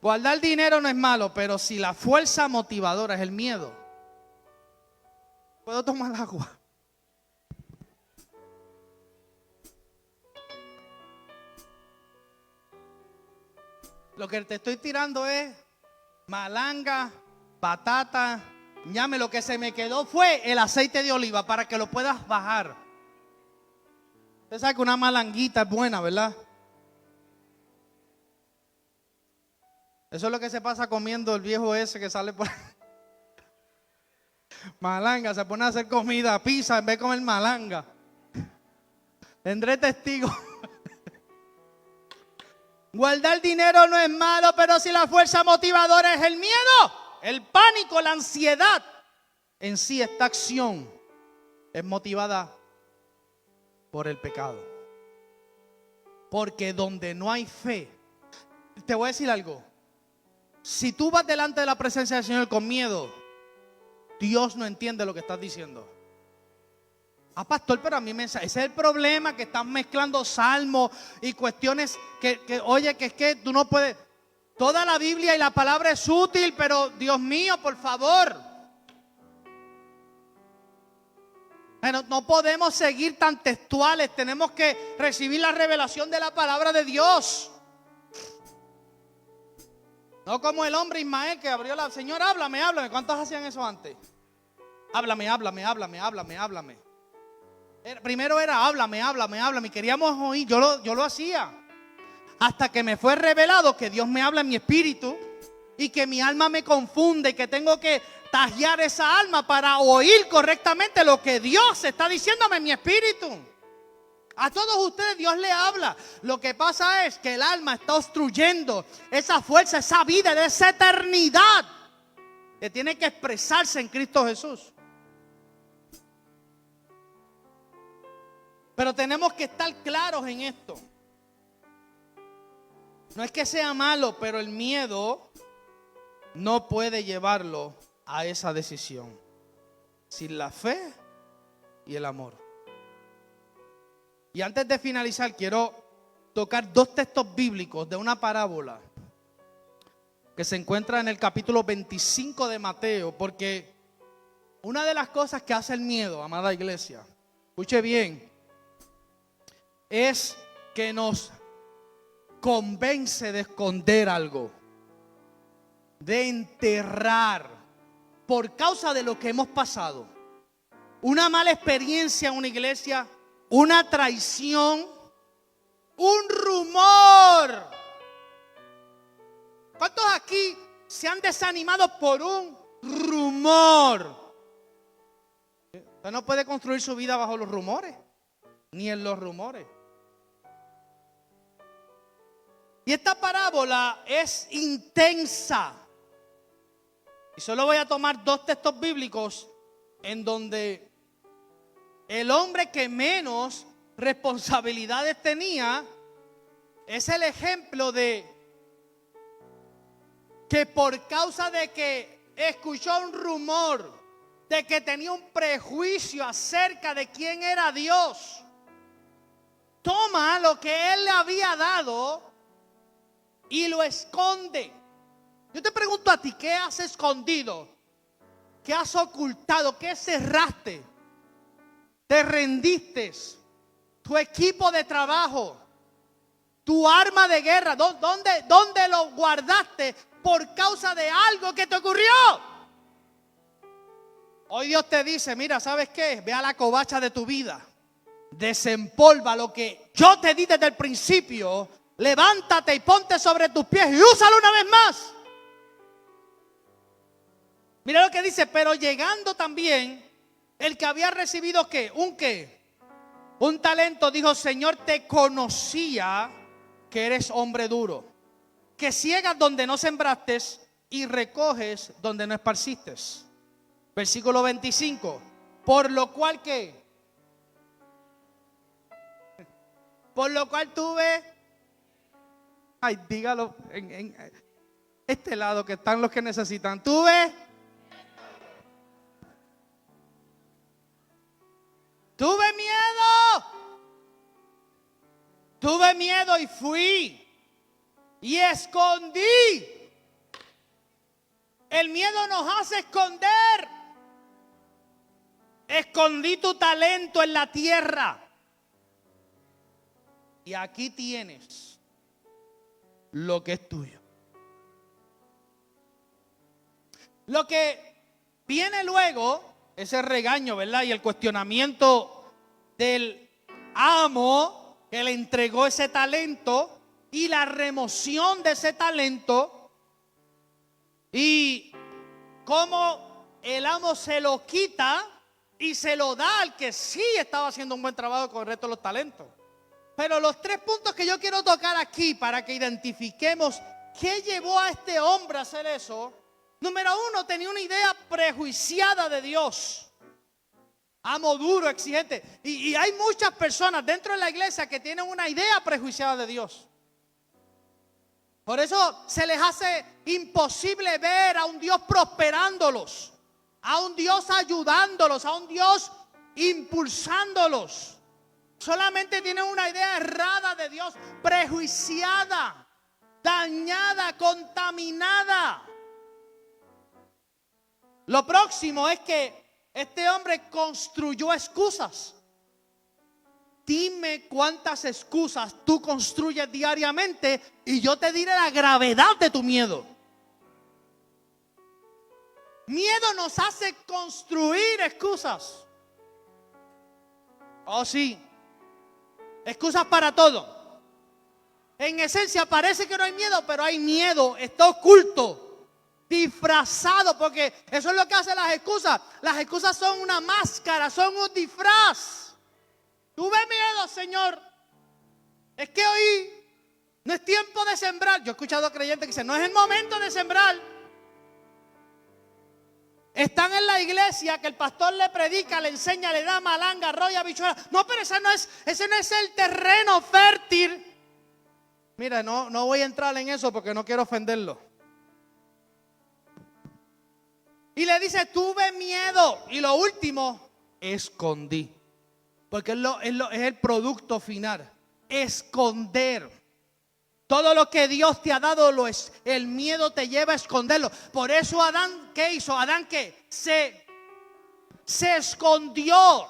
Guardar dinero no es malo, pero si la fuerza motivadora es el miedo. ¿Puedo tomar agua? Lo que te estoy tirando es malanga, batata, ñame. Lo que se me quedó fue el aceite de oliva para que lo puedas bajar. Usted sabe que una malanguita es buena, ¿verdad? Eso es lo que se pasa comiendo el viejo ese que sale por ahí. Malanga, se pone a hacer comida, pizza en vez de comer malanga. Tendré testigos. Guardar dinero no es malo, pero si la fuerza motivadora es el miedo, el pánico, la ansiedad, en sí esta acción es motivada por el pecado. Porque donde no hay fe, te voy a decir algo. Si tú vas delante de la presencia del Señor con miedo, Dios no entiende lo que estás diciendo. Ah, pastor, pero a mí ese es el problema, que están mezclando salmos y cuestiones oye, que es que tú no puedes. Toda la Biblia y la palabra es útil, pero Dios mío, por favor. Pero no podemos seguir tan textuales, tenemos que recibir la revelación de la palabra de Dios. No como el hombre Ismael que abrió la... Señor, háblame. ¿Cuántos hacían eso antes? Háblame. Primero era háblame. Y queríamos oír, yo lo hacía. Hasta que me fue revelado que Dios me habla en mi espíritu y que mi alma me confunde y que tengo que tajear esa alma para oír correctamente lo que Dios está diciéndome en mi espíritu. A todos ustedes Dios le habla. Lo que pasa es que el alma está obstruyendo esa fuerza, esa vida, esa eternidad que tiene que expresarse en Cristo Jesús. Pero tenemos que estar claros en esto. No es que sea malo, pero el miedo no puede llevarlo a esa decisión. Sin la fe y el amor. Y antes de finalizar, quiero tocar dos textos bíblicos de una parábola que se encuentra en el capítulo 25 de Mateo. Porque una de las cosas que hace el miedo, amada iglesia, escuche bien, es que nos convence de esconder algo, de enterrar, por causa de lo que hemos pasado. Una mala experiencia en una iglesia, una traición, un rumor. ¿Cuántos aquí se han desanimado por un rumor? Usted no puede construir su vida bajo los rumores, ni en los rumores. Y esta parábola es intensa. Y solo voy a tomar dos textos bíblicos en donde el hombre que menos responsabilidades tenía es el ejemplo de que por causa de que escuchó un rumor, de que tenía un prejuicio acerca de quién era Dios, toma lo que Él le había dado y lo esconde. Yo te pregunto a ti, ¿qué has escondido? ¿Qué has ocultado? ¿Qué cerraste? ¿Te rendiste? Tu equipo de trabajo, tu arma de guerra, ¿dónde lo guardaste por causa de algo que te ocurrió? Hoy Dios te dice, mira, ¿sabes qué? Ve a la covacha de tu vida, desempolva lo que yo te di desde el principio, levántate y ponte sobre tus pies y úsalo una vez más. Mira lo que dice, pero llegando también el que había recibido ¿qué? Un talento, dijo, Señor, te conocía que eres hombre duro, que ciegas donde no sembraste y recoges donde no esparciste. Versículo 25. Por lo cual, ¿qué? Por lo cual tuve, ay, dígalo en este lado que están los que necesitan. Tuve miedo. Tuve miedo y fui y escondí. El miedo nos hace esconder. Escondí tu talento en la tierra. Y aquí tienes lo que es tuyo. Lo que viene luego, ese regaño, ¿verdad? Y el cuestionamiento del amo que le entregó ese talento y la remoción de ese talento y cómo el amo se lo quita y se lo da al que sí estaba haciendo un buen trabajo con el resto de los talentos. Pero los 3 puntos que yo quiero tocar aquí para que identifiquemos qué llevó a este hombre a hacer eso. Número 1, tenía una idea prejuiciada de Dios. Amo duro, exigente. Y hay muchas personas dentro de la iglesia que tienen una idea prejuiciada de Dios. Por eso se les hace imposible ver a un Dios prosperándolos, a un Dios ayudándolos, a un Dios impulsándolos. Solamente tienen una idea errada de Dios, prejuiciada, dañada, contaminada. Lo próximo es que este hombre construyó excusas. Dime cuántas excusas tú construyes diariamente y yo te diré la gravedad de tu miedo. Miedo nos hace construir excusas. Oh, sí. Excusas para todo. En esencia parece que no hay miedo, pero hay miedo, está oculto, disfrazado, porque eso es lo que hacen las excusas. Las excusas son una máscara, son un disfraz. Tuve miedo, Señor. Es que hoy no es tiempo de sembrar. Yo he escuchado creyentes que dicen, no es el momento de sembrar. Están en la iglesia que el pastor le predica, le enseña, le da malanga, roya, habichuela. No, pero ese no es el terreno fértil. Mira, no voy a entrar en eso porque no quiero ofenderlo. Y le dice, tuve miedo. Y lo último, escondí. Porque es el producto final. Esconder. Todo lo que Dios te ha dado, el miedo te lleva a esconderlo. Por eso Adán, ¿qué hizo? Adán, ¿qué? Se escondió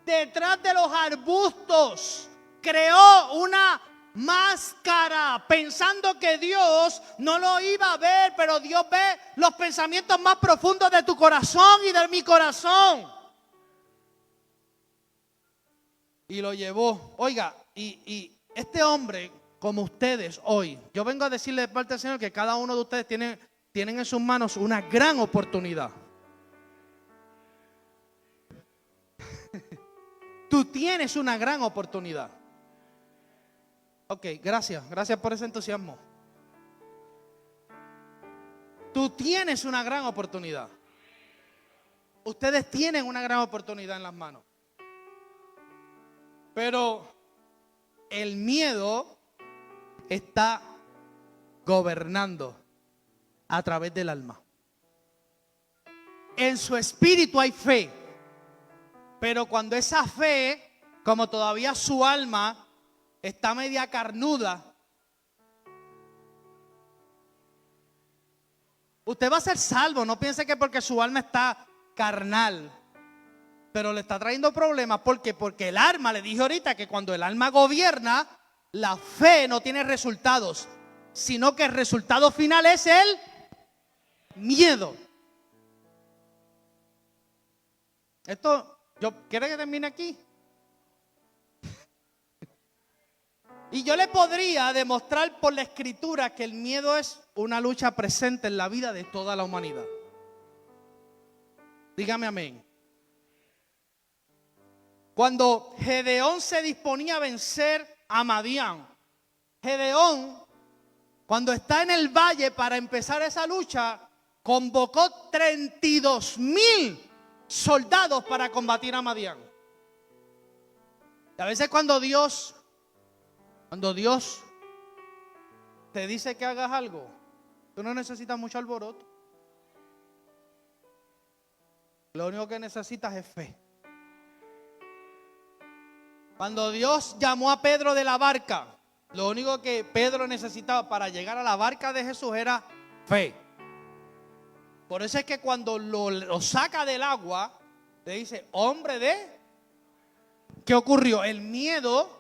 detrás de los arbustos. Creó una máscara pensando que Dios no lo iba a ver, pero Dios ve los pensamientos más profundos de tu corazón y de mi corazón. Y lo llevó. Oiga, y este hombre, como ustedes hoy, yo vengo a decirle de parte del Señor que cada uno de ustedes tienen en sus manos una gran oportunidad. Tú tienes una gran oportunidad. Ok, gracias por ese entusiasmo. Tú tienes una gran oportunidad. Ustedes tienen una gran oportunidad en las manos. Pero el miedo está gobernando a través del alma. En su espíritu hay fe, pero cuando esa fe, como todavía su alma está media carnuda, usted va a ser salvo. No piense que porque su alma está carnal, pero le está trayendo problemas. ¿Por qué? Porque el alma, le dije ahorita que cuando el alma gobierna, la fe no tiene resultados, sino que el resultado final es el miedo. ¿Quiere que termine aquí? Y yo le podría demostrar por la escritura que el miedo es una lucha presente en la vida de toda la humanidad. Dígame amén. Cuando Gedeón se disponía a vencer a Madián, Gedeón, cuando está en el valle para empezar esa lucha, convocó 32,000 soldados para combatir a Madián. Y a veces cuando Dios te dice que hagas algo, tú no necesitas mucho alboroto. Lo único que necesitas es fe. Cuando Dios llamó a Pedro de la barca, lo único que Pedro necesitaba para llegar a la barca de Jesús era fe. Por eso es que cuando lo saca del agua, le dice, hombre de... ¿Qué ocurrió? El miedo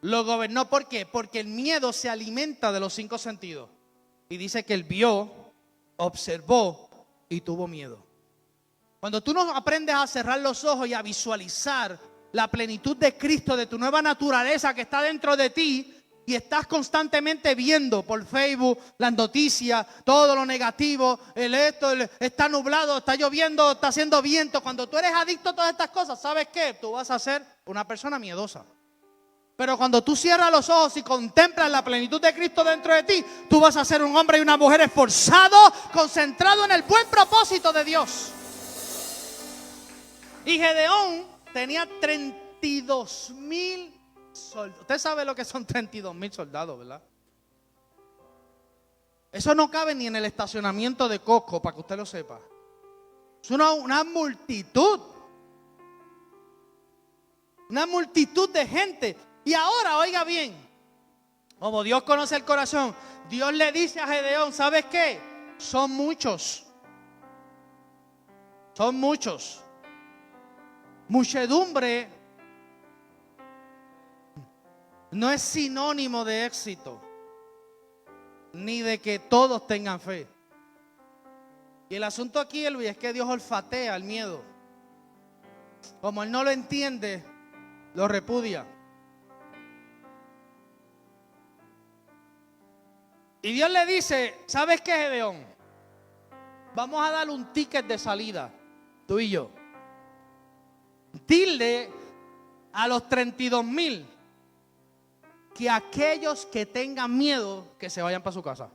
lo gobernó. ¿Por qué? Porque el miedo se alimenta de los 5 sentidos. Y dice que él vio, observó y tuvo miedo. Cuando tú no aprendes a cerrar los ojos y a visualizar la plenitud de Cristo, de tu nueva naturaleza que está dentro de ti, y estás constantemente viendo por Facebook las noticias, todo lo negativo, está nublado, está lloviendo, está haciendo viento. Cuando tú eres adicto a todas estas cosas, ¿sabes qué? Tú vas a ser una persona miedosa. Pero cuando tú cierras los ojos y contemplas la plenitud de Cristo dentro de ti, tú vas a ser un hombre y una mujer esforzado, concentrado en el buen propósito de Dios. Y Gedeón tenía 32,000 soldados. Usted sabe lo que son 32,000 soldados, ¿verdad? Eso no cabe ni en el estacionamiento de Costco, para que usted lo sepa. Es una multitud. Una multitud de gente. Y ahora, oiga bien, como Dios conoce el corazón, Dios le dice a Gedeón, ¿sabes qué? Son muchos. Son muchos. Muchedumbre no es sinónimo de éxito, ni de que todos tengan fe. Y el asunto aquí, Elvis, es que Dios olfatea el miedo. Como él no lo entiende, lo repudia. Y Dios le dice, ¿sabes qué, Gedeón? Vamos a darle un ticket de salida, tú y yo. Dile a los 32,000 que aquellos que tengan miedo, que se vayan para su casa.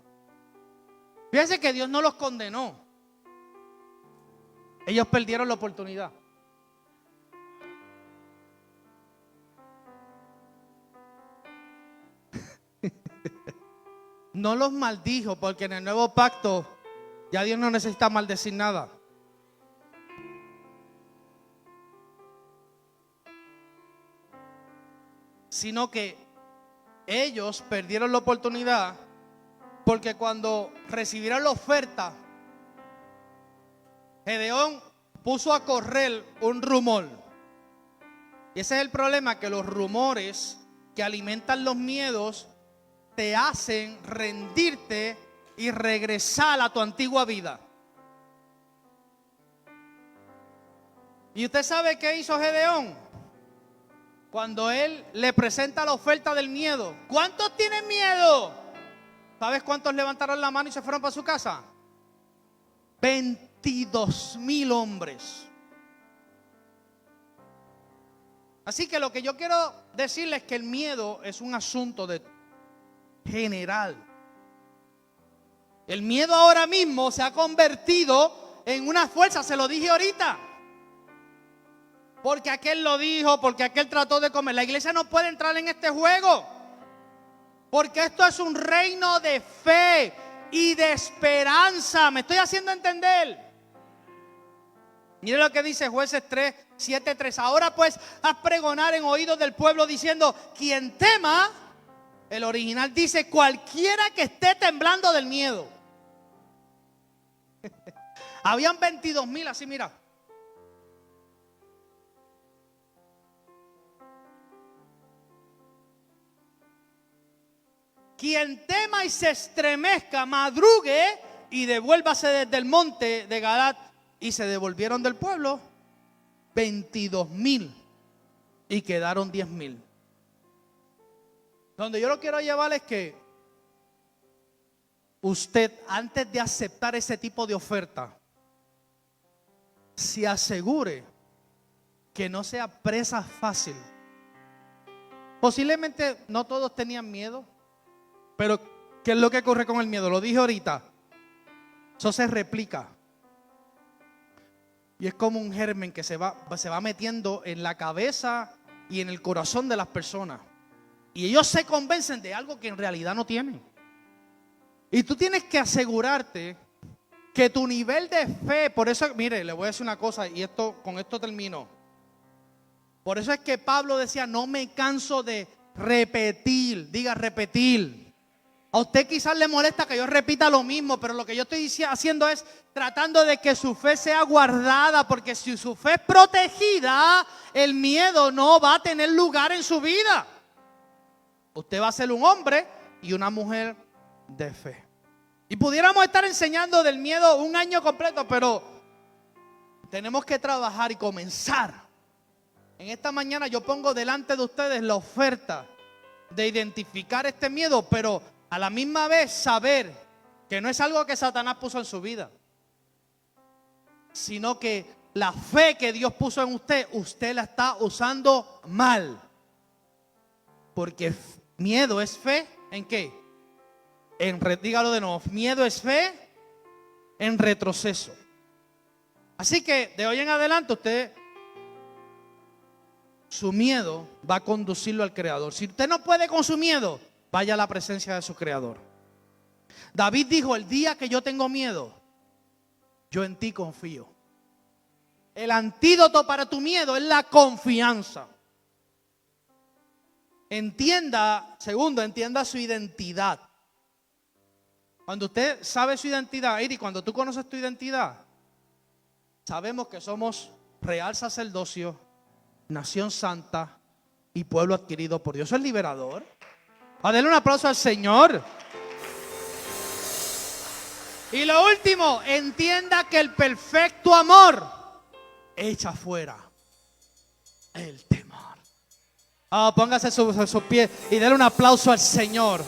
Fíjense que Dios no los condenó. Ellos perdieron la oportunidad. No los maldijo, porque en el nuevo pacto ya Dios no necesita maldecir nada. Sino que ellos perdieron la oportunidad porque cuando recibieron la oferta, Gedeón puso a correr un rumor. Y ese es el problema, que los rumores que alimentan los miedos te hacen rendirte y regresar a tu antigua vida. ¿Y usted sabe qué hizo Gedeón? Cuando él le presenta la oferta del miedo. ¿Cuántos tienen miedo? ¿Sabes cuántos levantaron la mano y se fueron para su casa? 22,000 hombres. Así que lo que yo quiero decirles es que el miedo es un asunto general. El miedo ahora mismo se ha convertido en una fuerza, se lo dije ahorita. Porque aquel lo dijo, porque aquel trató de comer. La iglesia no puede entrar en este juego. Porque esto es un reino de fe y de esperanza. ¿Me estoy haciendo entender? Mire lo que dice Jueces 3, 7, 3. Ahora pues haz pregonar en oídos del pueblo diciendo, quien tema, el original dice, cualquiera que esté temblando del miedo. Habían 22,000 así, mira. Quien tema y se estremezca, madrugue y devuélvase desde el monte de Galaad. Y se devolvieron del pueblo 22,000 y quedaron 10,000. Donde yo lo quiero llevar es que usted, antes de aceptar ese tipo de oferta, se asegure que no sea presa fácil. Posiblemente no todos tenían miedo. Pero, ¿qué es lo que ocurre con el miedo? Lo dije ahorita. Eso se replica. Y es como un germen que se va metiendo en la cabeza y en el corazón de las personas. Y ellos se convencen de algo que en realidad no tienen. Y tú tienes que asegurarte que tu nivel de fe, por eso, mire, le voy a decir una cosa y con esto termino. Por eso es que Pablo decía, no me canso de repetir, diga repetir. A usted quizás le molesta que yo repita lo mismo, pero lo que yo estoy haciendo es tratando de que su fe sea guardada, porque si su fe es protegida, el miedo no va a tener lugar en su vida. Usted va a ser un hombre y una mujer de fe. Y pudiéramos estar enseñando del miedo un año completo, pero tenemos que trabajar y comenzar. En esta mañana yo pongo delante de ustedes la oferta de identificar este miedo, pero a la misma vez saber que no es algo que Satanás puso en su vida, sino que la fe que Dios puso en usted, usted la está usando mal. Porque miedo es fe, ¿en qué? Dígalo de nuevo, miedo es fe en retroceso. Así que de hoy en adelante su miedo va a conducirlo al Creador. Si usted no puede con su miedo, vaya a la presencia de su Creador. David dijo, el día que yo tengo miedo, yo en ti confío. El antídoto para tu miedo es la confianza. Entienda su identidad. Cuando usted sabe su identidad, y cuando tú conoces tu identidad, sabemos que somos real sacerdocio, nación santa y pueblo adquirido por Dios. Eso es liberador. Denle un aplauso al Señor. Y lo último, entienda que el perfecto amor echa fuera el temor. Póngase sus pies y denle un aplauso al Señor.